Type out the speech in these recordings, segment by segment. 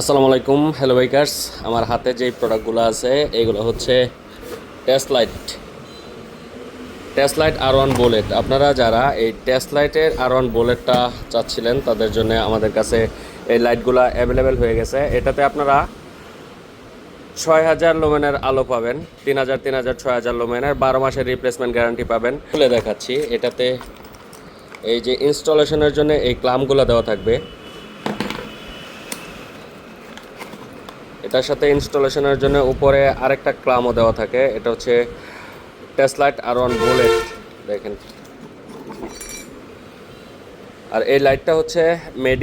আসসালামু আলাইকুম, hello bikers. আমার হাতে যেই প্রোডাক্টগুলো আছে এইগুলো হচ্ছে টেস্ট লাইট R1 বুলেট। আপনারা যারা এই টেস্ট লাইটের R1 বুলেটটা চাচ্ছিলেন তাদের জন্য আমাদের কাছে এই লাইটগুলো অ্যাভেলেবেল হয়ে গেছে। এটাতে আপনারা 6000 লুমেনের আলো পাবেন, 3000 3000 6000 লুমেনের 12 মাসের রিপ্লেসমেন্ট গ্যারান্টি পাবেন। খুলে দেখাচ্ছি। এটাতে এই যে ইনস্টলেশনের জন্য এই ক্লামগুলো দেওয়া থাকবে। এটার সাথে ইনস্টলেশনের জন্য উপরে আরেকটা ক্লামও দেওয়া থাকে। এটা হচ্ছে টেস্ট লাইট R1 বুলেট, দেখেন। আর এই লাইটটা হচ্ছে মেড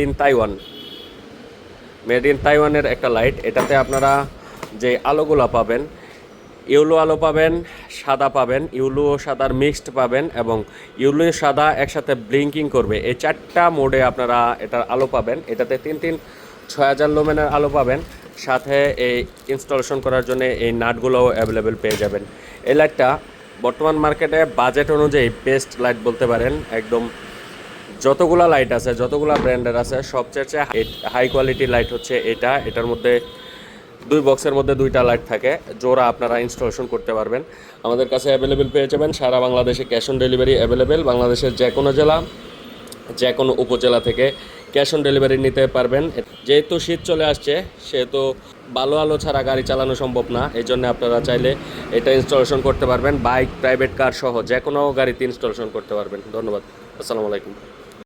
ইন তাইওয়ানের একটা লাইট। এটাতে আপনারা যে আলোগুলো পাবেন, ইউলো আলো পাবেন, সাদা পাবেন, ইউলো ও সাদার মিক্সড পাবেন, এবং ইউলো সাদা একসাথে ব্লিঙ্কিং করবে। এই চারটা মোডে আপনারা এটার আলো পাবেন। এটাতে 6000 লুমেনের আলো পাবেন। সাথে এই ইনস্টলেশন করার জন্য এই নাটগুলোও অ্যাভেলেবেল পেয়ে যাবেন। এই লাইটটা বর্তমান মার্কেটে বাজেট অনুযায়ী বেস্ট লাইট বলতে পারেন। একদম যতগুলা লাইট আছে, যতগুলা ব্র্যান্ডের আছে, সবচেয়ে হাই কোয়ালিটি লাইট হচ্ছে এটা। এটার মধ্যে 2 বক্সের মধ্যে 2টা লাইট থাকে, জোড়া আপনারা ইনস্টলেশন করতে পারবেন। আমাদের কাছে অ্যাভেলেবেল পেয়ে যাবেন। সারা বাংলাদেশে ক্যাশ অন ডেলিভারি অ্যাভেলেবেল। বাংলাদেশের যে কোনো জেলা, যে কোনো উপজেলা থেকে ক্যাশ অন ডেলিভারি নিতে পারবেন। যেহেতু শীত চলে আসছে, সেহেতু ভালো আলো ছাড়া গাড়ি চালানো সম্ভব না। এই জন্য আপনারা চাইলে এটা ইনস্টলেশন করতে পারবেন। বাইক, প্রাইভেট কার সহ যে কোনো গাড়িতে ইনস্টলেশন করতে পারবেন। ধন্যবাদ। আসসালামু আলাইকুম।